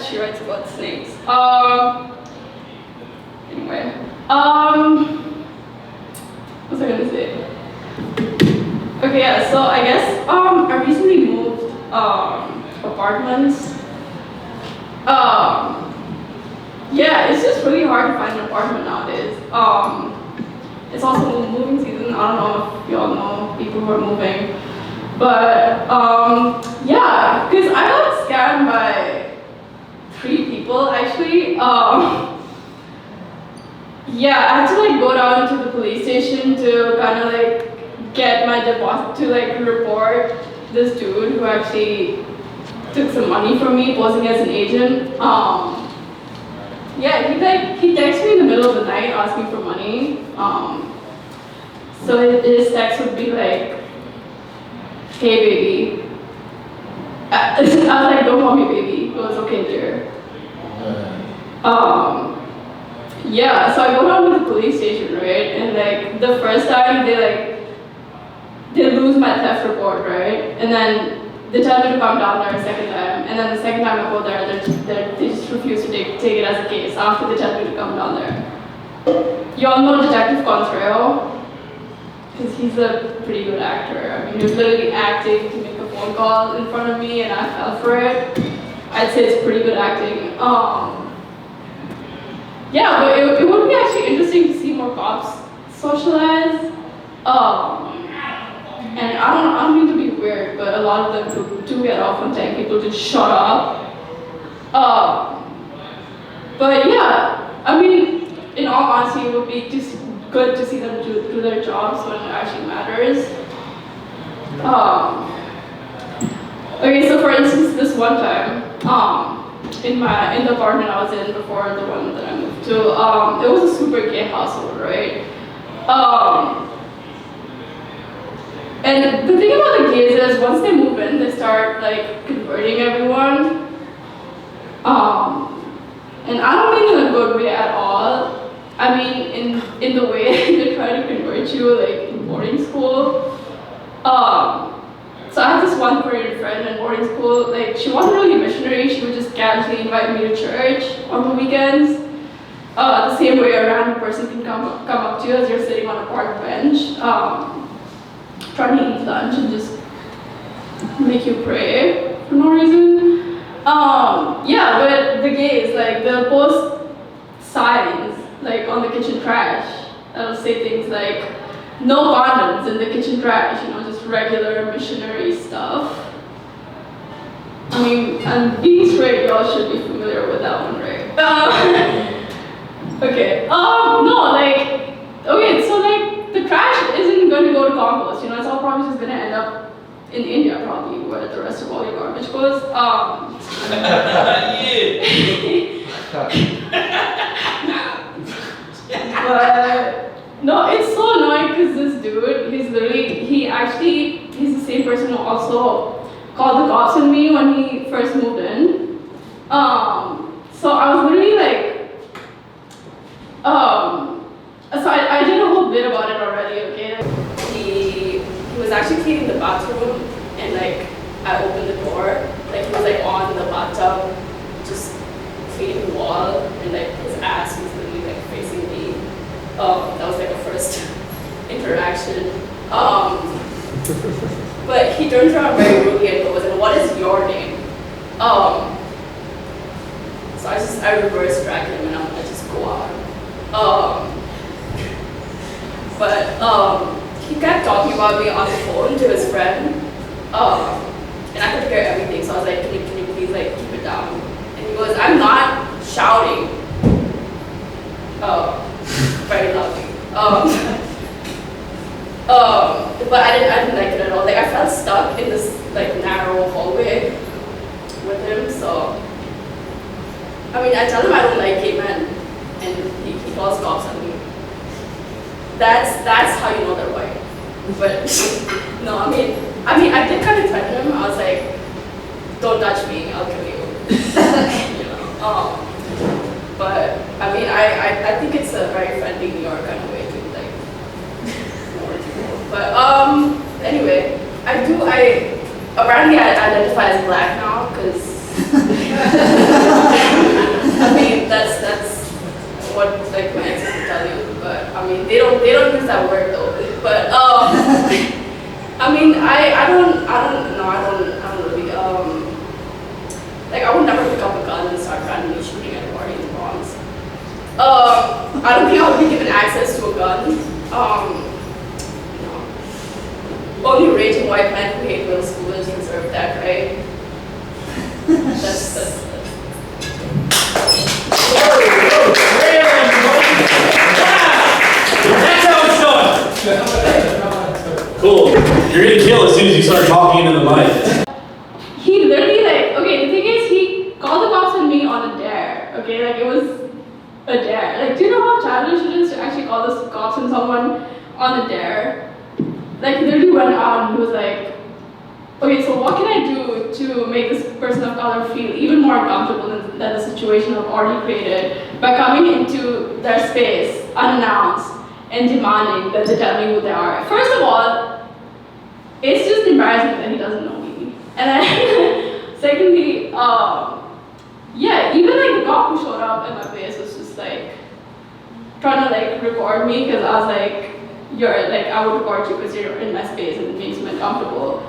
she writes about snakes. Anyway, what was I gonna say? Okay, yeah. So I guess I recently moved apartments. Yeah, it's just really hard to find an apartment nowadays. It's also moving season. I don't know if you all know people who are moving. But yeah, because I got scammed by 3 people actually. Yeah, I had to like go down to the police station to kind of like get my deposit to like report this dude who actually took some money from me posing as an agent. Yeah, he texted me in the middle of the night asking for money. So his text would be like, "Hey baby." I was like, "Don't call me baby." It was okay, dear. Yeah, so I go down to the police station, right? And like the first time they lose my theft report, right? And then they tell me to come down there a second time, and then the second time I go there, they just refuse to take it as a case after they tell me to come down there. You all know Detective Contrario? Because he's a pretty good actor. I mean, he was literally acting to make a phone call in front of me, and I fell for it. I'd say it's pretty good acting. Yeah, but it would be actually interesting to see more cops socialize. And I don't mean to be weird, but a lot of them do get off on telling people to shut up. But yeah, I mean, in all honesty, it would be just good to see them do their jobs when it actually matters. Okay, so for instance, this one time, in the apartment I was in before the one that I moved to, it was a super gay household, right? And the thing about the gays is once they move in, they start like converting everyone. And I don't mean in a good way at all. I mean in the way they try to convert you like in boarding school. So I had this one Korean friend in boarding school, like she wasn't really a missionary, she would just casually invite me to church on the weekends. The same way a random person can come up to you as you're sitting on a park bench, trying to eat lunch and just make you pray for no reason. Yeah, but the gays, like they'll post signs like on the kitchen trash that'll say things like, "No condoms in the kitchen trash," you know, just regular missionary stuff. I mean, and being straight, y'all should be familiar with that one, right? Okay. No, like, okay, so like the trash isn't going to go to compost. You know, it's all probably just going to end up in India, probably, where the rest of all your garbage goes. But no, it's so annoying because this dude, he's the same person who also called the cops on me when he first moved in. So I was literally like, so I did a whole bit about it already, okay? He was actually cleaning the bathroom and like I opened the door, like he was like on the bathtub, just cleaning the wall and like his ass was literally like facing me. That was like a first interaction. But he turns around very rudely and goes, "And what is your name?" So I reverse drag him and I just go out. But he kept talking about me on the phone to his friend, and I could hear everything. So I was like, "Can you please like keep it down?" And he goes, "I'm not shouting." Very loudly. But I didn't like it at all. Like I felt stuck in this like narrow hallway with him. So I mean, I tell him I don't like gay men, and he calls cops on me. That's how you know they're white. But no, I mean, I did kind of threaten him. I was like, "Don't touch me, I'll kill you." You know. But I mean, I think it's a very friendly New York kind of way to like warn people. But anyway, apparently I identify as black now because I don't think I would be given access to a gun. No. Only raging white men who hate middle schoolers deserve that, right? That's That's how it's done. Cool. You're gonna kill as soon as you start talking into the mic. He literally okay, the thing is he called the cops on me on a dare, okay, it was a dare. Do you know how childish it is to actually call the cops on someone on a dare? He literally went out and he was like, okay, so what can I do to make this person of color feel even more uncomfortable than the situation I've already created by coming into their space unannounced and demanding that they tell me who they are. First of all, it's just embarrassing that he doesn't know me. And then, secondly, yeah, even the cop who showed up at my place was just trying to record me because I was I would record you because you're in my space and it makes me uncomfortable.